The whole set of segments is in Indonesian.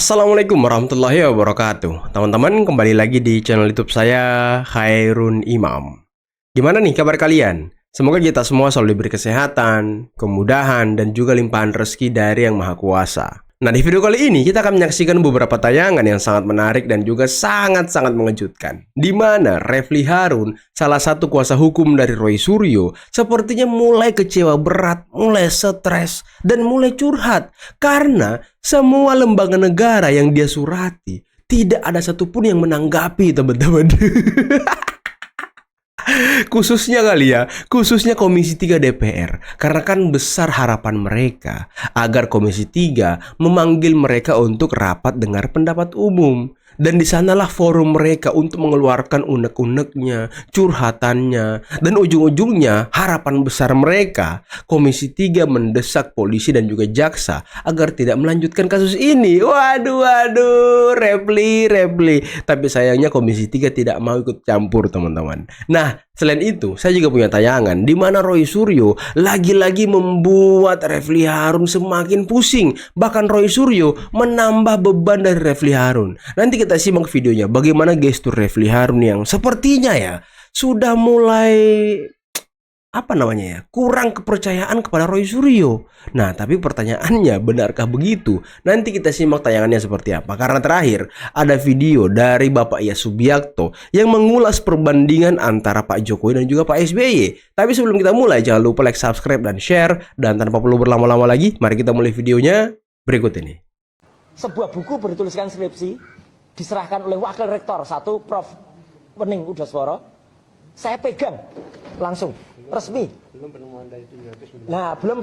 Assalamualaikum warahmatullahi wabarakatuh. Teman-teman, kembali lagi di channel YouTube saya, Khairun Imam. Gimana nih kabar kalian? Semoga kita semua selalu diberi kesehatan, kemudahan, dan juga limpahan rezeki dari Yang Maha Kuasa. Nah, di video kali ini kita akan menyaksikan beberapa tayangan yang sangat menarik dan juga sangat-sangat mengejutkan. Di mana Refly Harun, salah satu kuasa hukum dari Roy Suryo, sepertinya mulai kecewa berat, mulai stres, dan mulai curhat. Karena semua lembaga negara yang dia surati, tidak ada satupun yang menanggapi, teman-teman. Khususnya kali ya, khususnya Komisi 3 DPR. Karena kan besar harapan mereka agar Komisi 3 memanggil mereka untuk rapat dengar pendapat umum. Dan di sanalah forum mereka untuk mengeluarkan unek-uneknya, curhatannya. Dan ujung-ujungnya harapan besar mereka, Komisi 3 mendesak polisi dan juga jaksa agar tidak melanjutkan kasus ini. Waduh, Refly. Tapi sayangnya Komisi 3 tidak mau ikut campur, teman-teman. Nah, selain itu, saya juga punya tayangan di mana Roy Suryo lagi-lagi membuat Refly Harun semakin pusing. Bahkan Roy Suryo menambah beban dari Refly Harun. Nanti kita simak videonya bagaimana gestur Refly Harun yang sepertinya ya sudah mulai kurang kepercayaan kepada Roy Suryo. Nah, tapi pertanyaannya, benarkah begitu? Nanti kita simak tayangannya seperti apa. Karena terakhir ada video dari Bapak Iyas Subiakto yang mengulas perbandingan antara Pak Jokowi dan juga Pak SBY. Tapi sebelum kita mulai, jangan lupa like, subscribe, dan share. Dan tanpa perlu berlama-lama lagi, mari kita mulai videonya berikut ini. Sebuah buku bertuliskan skripsi diserahkan oleh Wakil Rektor 1 Prof. Wening Udaswara. Saya pegang langsung resmi. Belum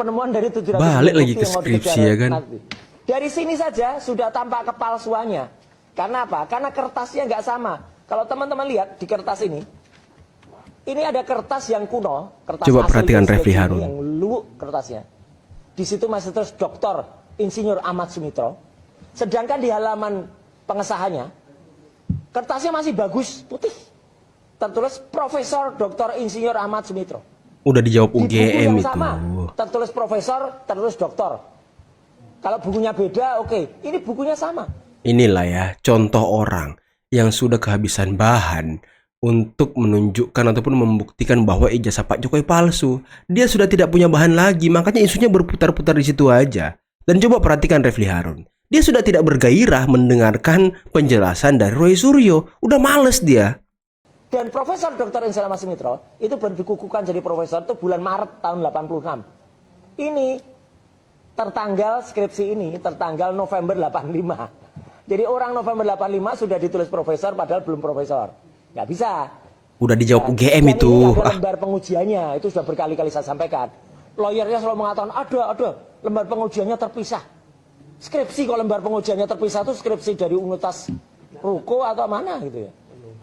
penemuan dari 700. Balik lagi ke skripsi ya kan. Nanti. Dari sini saja sudah tampak kepalsuannya. Karena apa? Karena kertasnya nggak sama. Kalau teman-teman lihat di kertas ini ada kertas yang kuno, kertas coba perhatikan Refly Harun yang luwuk kertasnya. Di situ masih terus Dr. Insinyur Ahmad Sumitro. Sedangkan di halaman pengesahannya kertasnya masih bagus, putih. Tertulis Profesor Dr. Insinyur Ahmad Sumitro. Udah dijawab UGM di buku yang itu. sama, tertulis profesor, tertulis doktor. Kalau bukunya beda, oke. Ini bukunya sama. Inilah ya contoh orang yang sudah kehabisan bahan untuk menunjukkan ataupun membuktikan bahwa ijazah Pak Jokowi palsu. Dia sudah tidak punya bahan lagi, makanya isunya berputar-putar di situ aja. Dan coba perhatikan Refly Harun. Dia sudah tidak bergairah mendengarkan penjelasan dari Roy Suryo. Udah males dia. Dan Profesor Dr. Insinyur Ahmad Sumitro itu baru dikukuhkan jadi profesor itu bulan Maret tahun 86. Ini tertanggal skripsi ini tertanggal November 85. Jadi orang November 85 sudah ditulis profesor padahal belum profesor. Nggak bisa. Udah dijawab UGM dan itu. Ini ada lembar pengujiannya, itu sudah berkali-kali saya sampaikan. Lawyernya selalu mengatakan ada lembar pengujiannya terpisah. Skripsi kalau lembar pengujiannya terpisah itu skripsi dari Universitas Ruko atau mana gitu ya.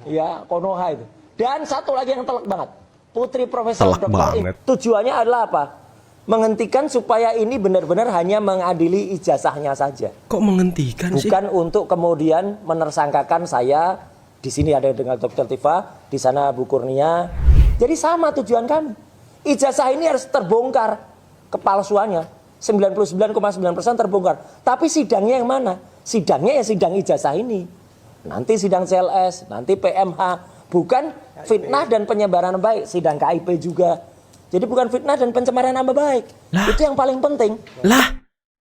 Ya, Konoha itu. Dan satu lagi yang telak banget. Putri Profesor Dr. Tujuannya adalah apa? Menghentikan supaya ini benar-benar hanya mengadili ijazahnya saja. Kok menghentikan sih? Bukan untuk kemudian menersangkakan saya. Di sini ada dengan Dr. Tifa, di sana Bu Kurnia. Jadi sama tujuan kami. Ijazah ini harus terbongkar kepalsuannya. 99,9% terbongkar. Tapi sidangnya yang mana? Sidangnya ya sidang ijazah ini. Nanti sidang CLS, nanti PMH, bukan fitnah dan penyebaran nama baik, sidang KIP juga. Jadi bukan fitnah dan pencemaran nama baik. Lah, itu yang paling penting. Lah,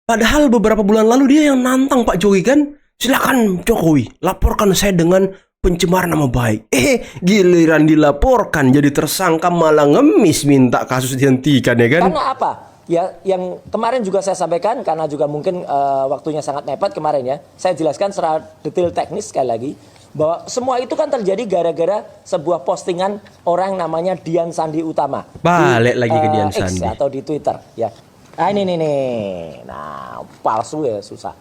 padahal beberapa bulan lalu dia yang nantang Pak Jokowi kan. Silakan Jokowi, laporkan saya dengan pencemaran nama baik. Giliran dilaporkan jadi tersangka malah ngemis minta kasus dihentikan ya kan? Karena apa? Ya, yang kemarin juga saya sampaikan karena juga mungkin waktunya sangat mepet kemarin ya. Saya jelaskan secara detail teknis sekali lagi bahwa semua itu kan terjadi gara-gara sebuah postingan orang namanya Dian Sandi Utama. Balik lagi ke Dian Sandi atau di Twitter ya. Nah, ini nih. Nah, palsu ya susah.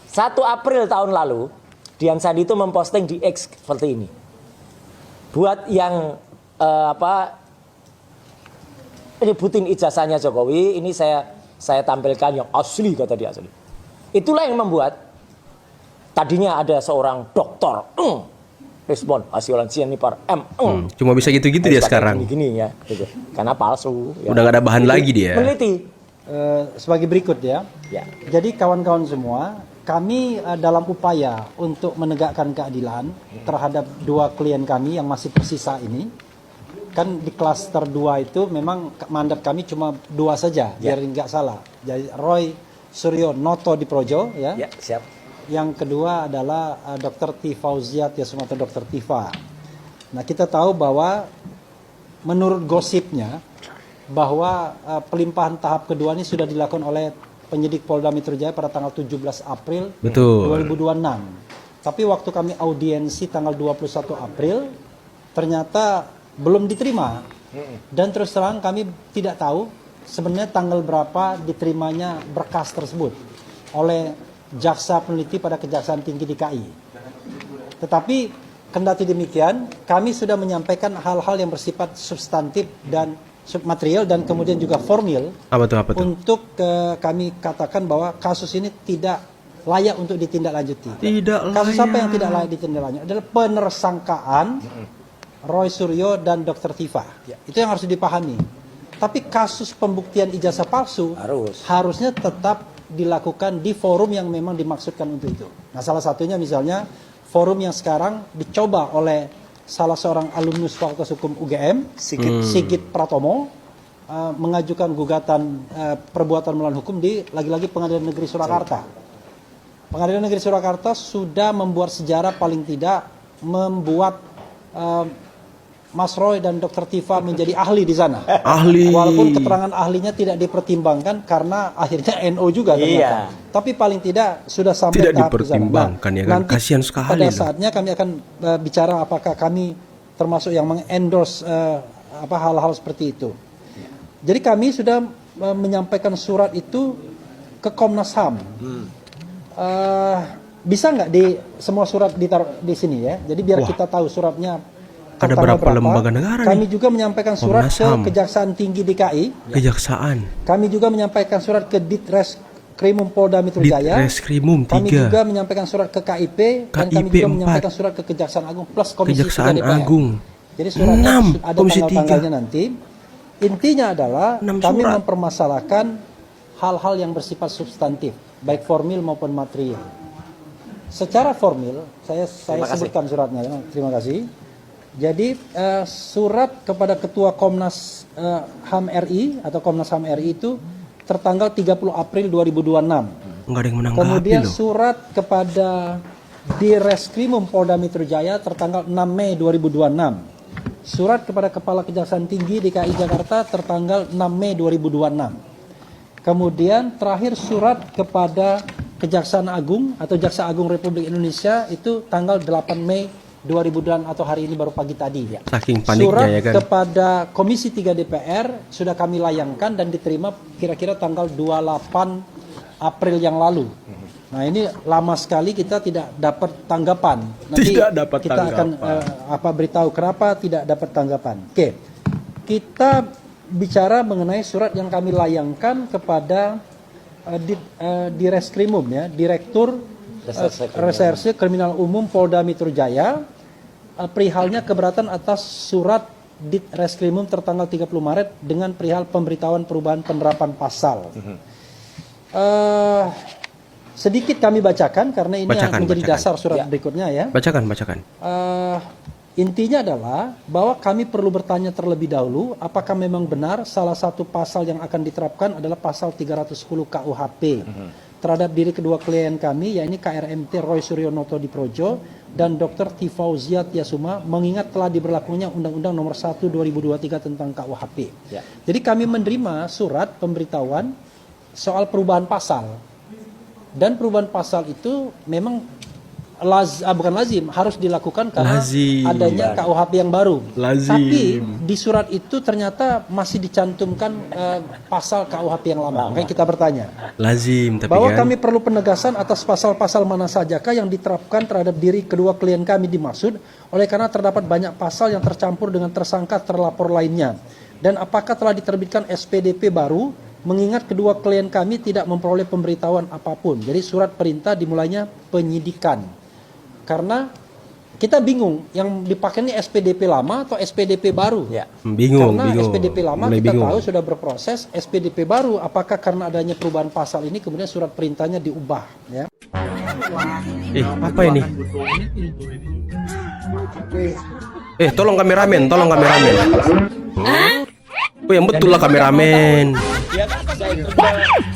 1 April tahun lalu Dian Sandi itu memposting di X seperti ini. Buat yang ributin ijazahnya Jokowi, ini saya tampilkan yang asli, kata dia asli. Itulah yang membuat tadinya ada seorang dokter respon hasil lansian nipar cuma bisa gitu-gitu dia sekarang gini ya gitu. Karena palsu ya. Udah gak ada bahan lagi dia meneliti sebagai berikut ya. Jadi kawan-kawan semua, kami dalam upaya untuk menegakkan keadilan terhadap 2 klien kami yang masih tersisa ini, kan di klaster 2 itu memang mandat kami cuma 2 saja, biar nggak salah. Jadi Roy Suryo Noto di Projo, ya. Ya, siap. Yang kedua adalah Dr. T. Fauziat Yasuma atau Dr. Tifa. Nah, kita tahu bahwa menurut gosipnya bahwa pelimpahan tahap kedua ini sudah dilakukan oleh penyidik Polda Metro Jaya pada tanggal 17 April Betul. 2026. Tapi waktu kami audiensi tanggal 21 April ternyata belum diterima. Dan terus terang kami tidak tahu sebenarnya tanggal berapa diterimanya berkas tersebut oleh jaksa peneliti pada Kejaksaan Tinggi DKI. Tetapi kendati demikian, kami sudah menyampaikan hal-hal yang bersifat substantif dan submaterial dan kemudian juga formil Apa tuh? untuk kami katakan bahwa kasus ini tidak layak untuk ditindaklanjuti. Tidak Kasus apa layak. yang tidak layak ditindaklanjuti adalah penersangkaan Roy Suryo dan Dr. Tifa. Itu yang harus dipahami. Tapi kasus pembuktian ijazah palsu harusnya tetap dilakukan di forum yang memang dimaksudkan untuk itu. Nah, salah satunya misalnya forum yang sekarang dicoba oleh salah seorang alumnus Fakultas Hukum UGM, Sigit Pratomo, mengajukan gugatan perbuatan melawan hukum di lagi-lagi Pengadilan Negeri Surakarta. Pengadilan Negeri Surakarta sudah membuat sejarah, paling tidak membuat Mas Roy dan Dr. Tifa menjadi ahli di sana. Ahli. Walaupun keterangan ahlinya tidak dipertimbangkan karena akhirnya NO juga ternyata. Tapi paling tidak sudah sampai Tidak tahap di sana. dipertimbangkan, ya kan? Nanti Kasihan sekali pada loh. saatnya kami akan bicara apakah kami termasuk yang mengendorse hal-hal seperti itu. Jadi kami sudah menyampaikan surat itu ke Komnas HAM. Bisa nggak di semua surat ditaruh di sini ya? Jadi biar kita tahu suratnya. Ada berapa lembaga negara Kami nih? juga menyampaikan surat Komnas ke HAM. Kejaksaan Tinggi DKI. Kejaksaan. Kami juga menyampaikan surat ke Ditreskrimum Polda Metro Jaya. Ditreskrimum 3. Kami juga menyampaikan surat ke KIP dan kami KIP juga 4. menyampaikan surat ke Kejaksaan Agung plus Komisi 3 Kejaksaan DPR. Agung. Jadi suratnya 6, ada Komisi 3. tanggal-tanggalnya nanti. Intinya adalah 6 kami surat. mempermasalahkan hal-hal yang bersifat substantif, baik formil maupun material. Secara formil, saya sebutkan suratnya. Terima kasih. Jadi surat kepada Ketua Komnas HAM RI atau Komnas HAM RI itu tertanggal 30 April 2026. Enggak ada yang menanggapi Kemudian loh. surat kepada Direskrimum Polda Metro Jaya tertanggal 6 Mei 2026. Surat kepada Kepala Kejaksaan Tinggi DKI Jakarta tertanggal 6 Mei 2026. Kemudian terakhir surat kepada Kejaksaan Agung atau Jaksa Agung Republik Indonesia itu tanggal 8 Mei 2000 atau hari ini baru pagi tadi. Saking paniknya Surat ya kan. kepada Komisi 3 DPR sudah kami layangkan dan diterima kira-kira tanggal 28 April yang lalu. Nah, ini lama sekali kita tidak dapat tanggapan. Nanti Tidak dapat kita akan beritahu kenapa tidak dapat tanggapan. Oke. Kita bicara mengenai surat yang kami layangkan kepada Direskrimum ya, Direktur Reserse Kriminal Umum Polda Metro Jaya, perihalnya keberatan atas surat Ditreskrimum tertanggal 30 Maret dengan perihal pemberitahuan perubahan penerapan pasal. Sedikit kami bacakan karena ini yang menjadi dasar surat berikutnya ya. Bacakan. Intinya adalah bahwa kami perlu bertanya terlebih dahulu apakah memang benar salah satu pasal yang akan diterapkan adalah pasal 310 KUHP terhadap diri kedua klien kami, yaitu KRMT Roy Suryo Noto di Projo dan Dr. T. Fauziat Yasuma, mengingat telah diberlakunya Undang-Undang Nomor 1 2023 tentang KUHP. Jadi kami menerima surat pemberitahuan soal perubahan pasal. Dan perubahan pasal itu memang bukan lazim, harus dilakukan karena adanya KUHP yang baru. Tapi di surat itu ternyata masih dicantumkan pasal KUHP yang lama. Makanya kita bertanya. Lazim, tapi bahwa kan kami perlu penegasan atas pasal-pasal mana sajakah yang diterapkan terhadap diri kedua klien kami dimaksud, oleh karena terdapat banyak pasal yang tercampur dengan tersangka terlapor lainnya. Dan apakah telah diterbitkan SPDP baru, mengingat kedua klien kami tidak memperoleh pemberitahuan apapun. Jadi surat perintah dimulainya penyidikan. Karena kita bingung yang dipakai ini SPDP lama atau SPDP baru. Bingung. Karena SPDP lama Mulai kita bingung. tahu sudah berproses, SPDP baru apakah karena adanya perubahan pasal ini kemudian surat perintahnya diubah ya. Apa ini? Tolong kameramen, tolong kameramen. Oh, yang betul lah kameramen. Dia kan nggak ikut ke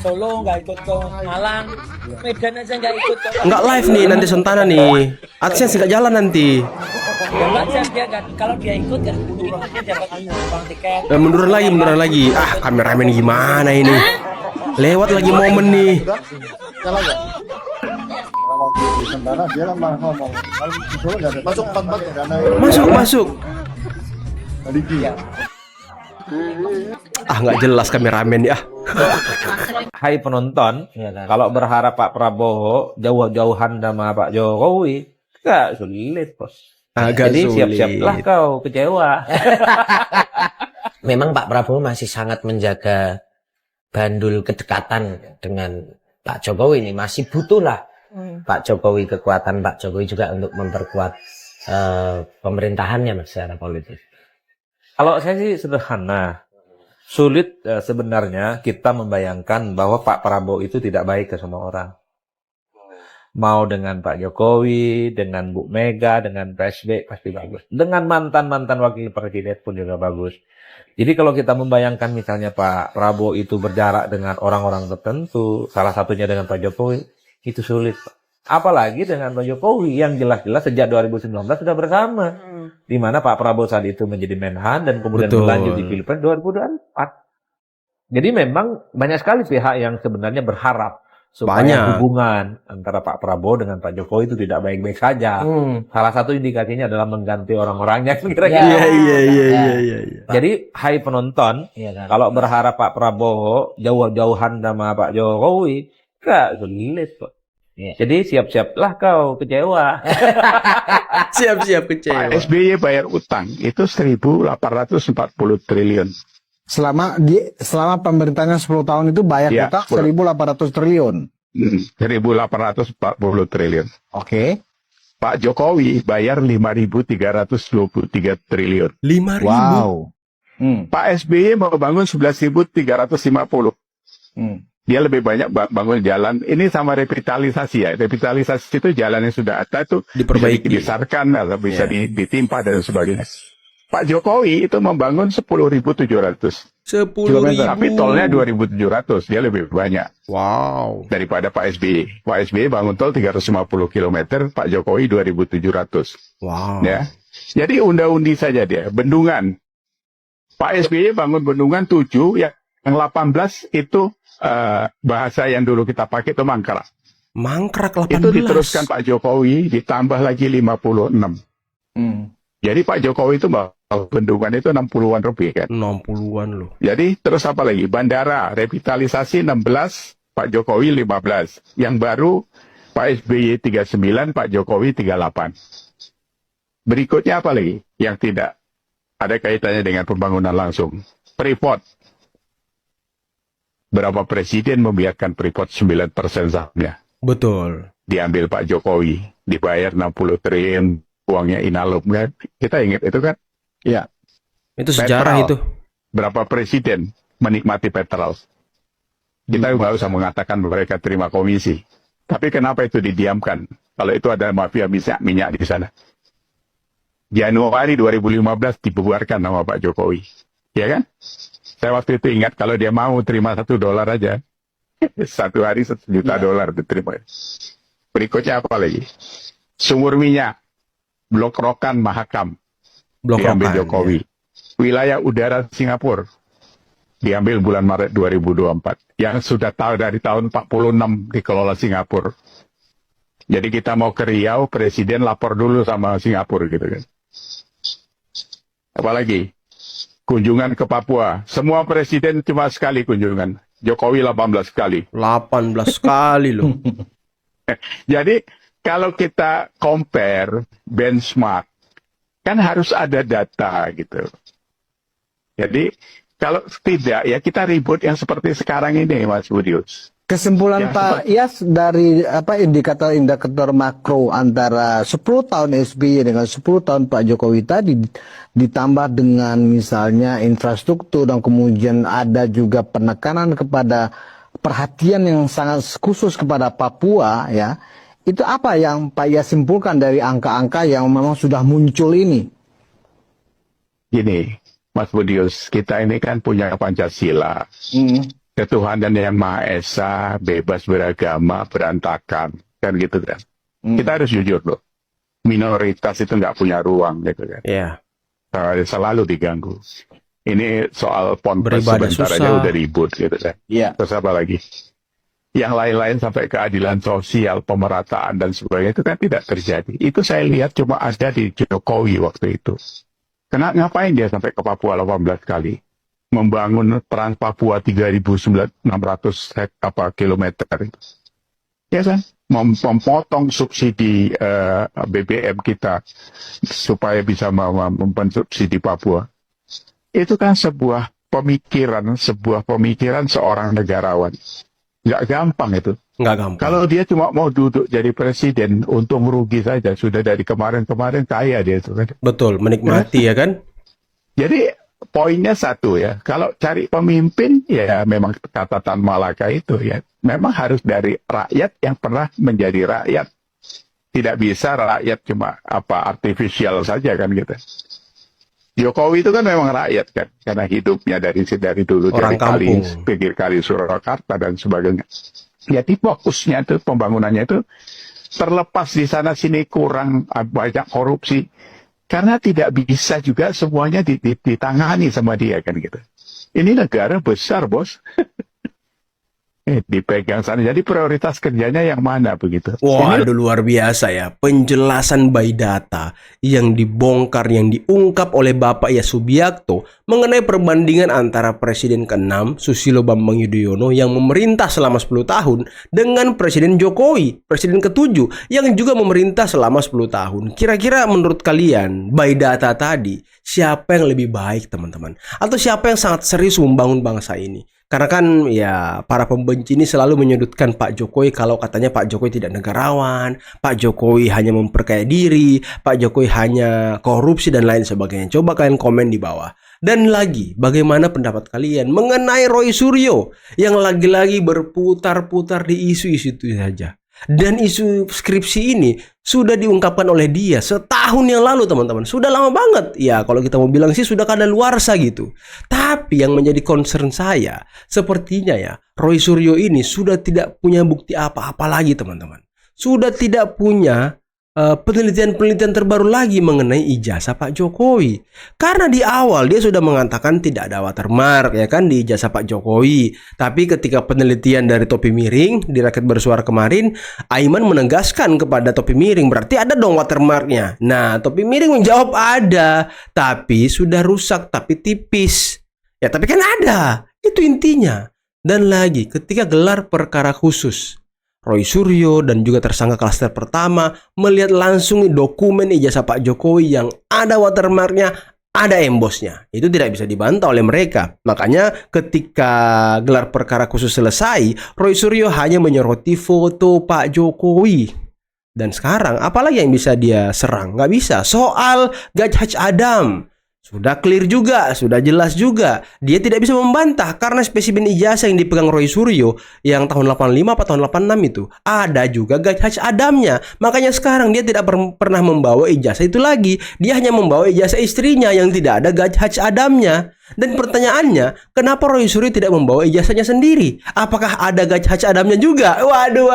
Solo, nggak ikut ke Malang, Medan aja nggak ikut ke. Nggak live nih nanti Sentana nih. AdSense nggak jalan nanti. Ya wajar dia kan, kalau dia ikut kan dia dapat uang tiket. Munduran lagi. Ah, kameramen gimana ini? Lewat lagi momen nih. Salah nggak? Kalau waktu di Sentana dia kan malah ngomong kalau di Solo nggak ada masuk 4 ya karena Masuk. Ligi. Ah, nggak jelas kameramen ya. Hai penonton, Iya kan? kalau berharap Pak Prabowo jauh-jauhan sama Pak Jokowi, nggak sulit, bos. Agak Jadi sulit. siap-siaplah kau kecewa. Memang Pak Prabowo masih sangat menjaga bandul kedekatan dengan Pak Jokowi ini. Masih butuhlah Pak Jokowi, kekuatan Pak Jokowi juga untuk memperkuat pemerintahannya Mas, secara politik. Kalau saya sih sederhana, sulit sebenarnya kita membayangkan bahwa Pak Prabowo itu tidak baik ke semua orang. Mau dengan Pak Jokowi, dengan Bu Mega, dengan PSB pasti bagus. Dengan mantan-mantan wakil presiden pun juga bagus. Jadi kalau kita membayangkan misalnya Pak Prabowo itu berjarak dengan orang-orang tertentu, salah satunya dengan Pak Jokowi, itu sulit, Pak. Apalagi dengan Pak Jokowi yang jelas-jelas sejak 2019 sudah bersama. Di mana Pak Prabowo saat itu menjadi Menhan dan kemudian Betul. berlanjut di Pilpres 2024. Jadi memang banyak sekali pihak yang sebenarnya berharap supaya Banyak. hubungan antara Pak Prabowo dengan Pak Jokowi itu tidak baik-baik saja. Salah satu indikasinya adalah mengganti orang-orangnya kira-kira. Iya. Jadi hai penonton, Iya kan? kalau berharap Pak Prabowo jauh-jauhan sama Pak Jokowi, nggak sulit kok. Iya. Jadi siap-siaplah kau kecewa. Siap-siap kecewa. Pak SBY bayar utang itu 1.840 triliun. Selama pemerintahnya 10 tahun itu bayar Ya, utang 10. 1.800 triliun. 1.840 triliun. Oke. Pak Jokowi bayar 5.323 triliun. 5.000. Wow. Pak SBY mau bangun 11.350. Dia lebih banyak bangun jalan. Ini sama revitalisasi ya. Revitalisasi itu jalan yang sudah ada itu Diperbaiki. bisa dibesarkan atau bisa ditimpa dan sebagainya. Pak Jokowi itu membangun 10.700. 10.000. Tapi tolnya 2.700. Dia lebih banyak Wow. daripada Pak SBY. Pak SBY bangun tol 350 km, Pak Jokowi 2.700. Wow. Ya. Jadi unda-undi saja dia. Bendungan. Pak SBY bangun bendungan 7, yang 18 itu bahasa yang dulu kita pakai itu mangkrak. Mangkrak 18. Itu diteruskan Pak Jokowi, ditambah lagi 56. Jadi Pak Jokowi itu bendungan itu 60-an lebih kan. 60-an loh. Jadi terus apa lagi? Bandara, revitalisasi 16, Pak Jokowi 15. Yang baru Pak SBY 39, Pak Jokowi 38. Berikutnya apa lagi? Yang tidak ada kaitannya dengan pembangunan langsung. Freeport. Berapa presiden membiarkan Freeport 9% sahamnya? Betul. Diambil Pak Jokowi, dibayar 60 triliun, uangnya Inalum kan? Kita ingat itu kan? Iya. Itu sejarah Petrol. itu. Berapa presiden menikmati petrol? Kita nggak usah mengatakan mereka terima komisi. Tapi kenapa itu didiamkan? Kalau itu ada mafia minyak di sana. Januari 2015 dibubarkan sama Pak Jokowi. Ya kan? Saya waktu itu ingat kalau dia mau terima $1 aja. Satu hari $1 juta diterima. Berikutnya apa lagi? Sumur minyak. Blok Rokan Mahakam. Blok Diambil Rokan, Jokowi. ya. Wilayah udara Singapura. Diambil bulan Maret 2024. Yang sudah tahu dari tahun 46 dikelola Singapura. Jadi kita mau ke Riau, presiden lapor dulu sama Singapura gitu kan. Apalagi kunjungan ke Papua. Semua presiden cuma sekali kunjungan. Jokowi 18 kali. 18 kali loh. Jadi kalau kita compare benchmark, kan harus ada data gitu. Jadi kalau tidak ya kita ribut yang seperti sekarang ini Mas Budius. Kesimpulan Ya, Pak Iyas dari indikator makro antara 10 tahun SBY dengan 10 tahun Pak Jokowi tadi ditambah dengan misalnya infrastruktur dan kemudian ada juga penekanan kepada perhatian yang sangat khusus kepada Papua ya. Itu apa yang Pak Yas simpulkan dari angka-angka yang memang sudah muncul ini? Gini, Mas Budius, kita ini kan punya Pancasila. Ketuhanan yang Maha Esa, bebas beragama, berantakan. Kan gitu kan. Kita harus jujur loh. Minoritas itu nggak punya ruang gitu kan. Iya. Selalu diganggu. Ini soal ponpes Beribadah sebentar aja susah. udah ribut gitu kan. Iya. Terus apa lagi? Yang lain-lain sampai keadilan sosial, pemerataan dan sebagainya itu kan tidak terjadi. Itu saya lihat cuma ada di Jokowi waktu itu. Ngapain dia sampai ke Papua 18 kali? Membangun Trans Papua 3.600 kilometer itu. Ya kan? Memotong subsidi BBM kita supaya bisa mensubsidi Papua. Itu kan sebuah pemikiran seorang negarawan. Nggak gampang itu. Nggak gampang. Kalau dia cuma mau duduk jadi presiden, untung rugi saja. Sudah dari kemarin-kemarin kaya dia itu kan. Betul, menikmati ya kan? Jadi poinnya satu ya. Kalau cari pemimpin ya memang kata Tan Malaka itu ya. Memang harus dari rakyat yang pernah menjadi rakyat. Tidak bisa rakyat cuma artifisial saja kan gitu. Jokowi itu kan memang rakyat kan, karena hidupnya dari dulu Orang dari kampung. pinggir kali Surakarta dan sebagainya. Jadi fokusnya itu pembangunannya itu terlepas di sana sini kurang banyak korupsi, karena tidak bisa juga semuanya ditangani sama dia kan gitu. Ini negara besar bos. Dipegang sana. Jadi prioritas kerjanya yang mana begitu? Waduh, luar biasa ya. Penjelasan by data yang dibongkar, yang diungkap oleh Bapak Yas Subiakto mengenai perbandingan antara Presiden ke-6 Susilo Bambang Yudhoyono yang memerintah selama 10 tahun dengan Presiden Jokowi, Presiden ke-7 yang juga memerintah selama 10 tahun. Kira-kira menurut kalian, by data tadi, siapa yang lebih baik teman-teman? Atau siapa yang sangat serius membangun bangsa ini? Karena kan ya para pembenci ini selalu menyudutkan Pak Jokowi kalau katanya Pak Jokowi tidak negarawan, Pak Jokowi hanya memperkaya diri, Pak Jokowi hanya korupsi dan lain sebagainya. Coba kalian komen di bawah. Dan lagi, bagaimana pendapat kalian mengenai Roy Suryo yang lagi-lagi berputar-putar di isu-isu itu saja. Dan isu skripsi ini sudah diungkapkan oleh dia setahun yang lalu teman-teman. Sudah lama banget. Ya kalau kita mau bilang sih sudah kadaluarsa gitu. Tapi yang menjadi concern saya, sepertinya ya Roy Suryo ini sudah tidak punya bukti apa-apa lagi teman-teman. Sudah tidak punya penelitian-penelitian terbaru lagi mengenai ijazah Pak Jokowi. Karena di awal dia sudah mengatakan tidak ada watermark ya kan di ijazah Pak Jokowi. Tapi ketika penelitian dari Topi Miring di Rakyat Bersuara kemarin, Aiman menegaskan kepada Topi Miring berarti ada dong watermarknya. Nah, Topi Miring menjawab ada, tapi sudah rusak, tapi tipis. Ya tapi kan ada, itu intinya. Dan lagi ketika gelar perkara khusus, Roy Suryo dan juga tersangka klaster pertama melihat langsung dokumen ijazah Pak Jokowi yang ada watermarknya, ada embosnya. Itu tidak bisa dibantah oleh mereka. Makanya ketika gelar perkara khusus selesai, Roy Suryo hanya menyoroti foto Pak Jokowi. Dan sekarang apalagi yang bisa dia serang? Nggak bisa. Soal Gajah Adam sudah clear juga, sudah jelas juga. Dia tidak bisa membantah karena spesimen ijazah yang dipegang Roy Suryo yang tahun 85 atau tahun 86 itu ada juga Gajah Adamnya. Makanya sekarang dia tidak pernah membawa ijazah itu lagi. Dia hanya membawa ijazah istrinya yang tidak ada Gajah Adamnya. Dan pertanyaannya, kenapa Roy Suryo tidak membawa ijazahnya sendiri? Apakah ada Gajah Adamnya juga? Waduh.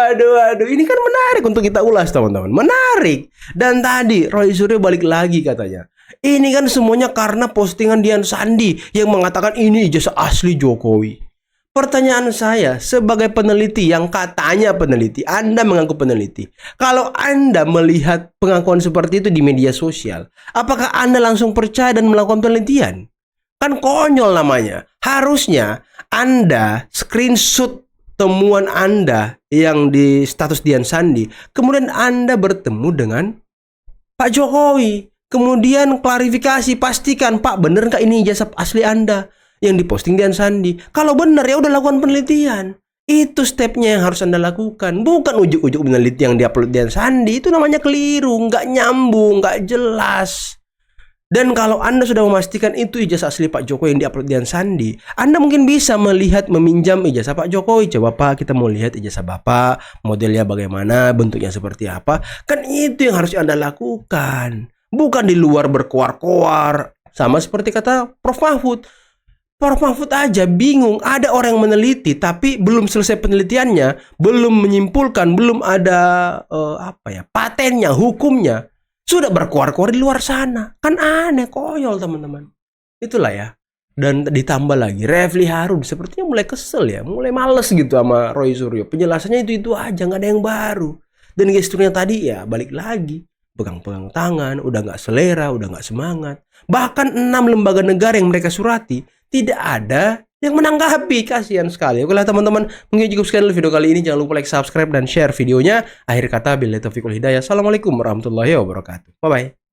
Ini kan menarik untuk kita ulas teman-teman. Menarik. Dan tadi Roy Suryo balik lagi katanya. Ini kan semuanya karena postingan Dian Sandi yang mengatakan ini ijazah asli Jokowi. Pertanyaan saya sebagai peneliti yang katanya peneliti, Anda mengaku peneliti. Kalau Anda melihat pengakuan seperti itu di media sosial, apakah Anda langsung percaya dan melakukan penelitian? Kan konyol namanya. Harusnya Anda screenshot temuan Anda yang di status Dian Sandi, kemudian Anda bertemu dengan Pak Jokowi. Kemudian klarifikasi, pastikan Pak bener nggak ini ijazah asli Anda yang diposting Dian Sandi. Kalau bener ya udah lakukan penelitian. Itu stepnya yang harus Anda lakukan. Bukan ujuk-ujuk peneliti yang diupload Dian Sandi. Itu namanya keliru, nggak nyambung, nggak jelas. Dan kalau Anda sudah memastikan itu ijazah asli Pak Jokowi yang diupload di Sandi, Anda mungkin bisa melihat meminjam ijazah Pak Jokowi. Coba Pak, kita mau lihat ijazah Bapak, modelnya bagaimana, bentuknya seperti apa. Kan itu yang harus Anda lakukan. Bukan di luar berkoar-koar. Sama seperti kata Prof Mahfud. Prof Mahfud aja bingung, ada orang yang meneliti tapi belum selesai penelitiannya, belum menyimpulkan, belum ada patennya, hukumnya, sudah berkoar-koar di luar sana. Kan aneh, konyol teman-teman. Itulah ya. Dan ditambah lagi Refli Harun sepertinya mulai kesel ya, mulai males gitu sama Roy Suryo. Penjelasannya itu aja, nggak ada yang baru. Dan gesturnya tadi ya balik lagi, pegang-pegang tangan, udah nggak selera, udah nggak semangat. Bahkan 6 lembaga negara yang mereka surati tidak ada yang menanggapi. Kasihan sekali. Oke lah teman-teman, mungkin cukup sekian dulu video kali ini. Jangan lupa like, subscribe, dan share videonya. Akhir kata, billahi taufiq wal hidayah. Assalamualaikum warahmatullahi wabarakatuh. Bye-bye.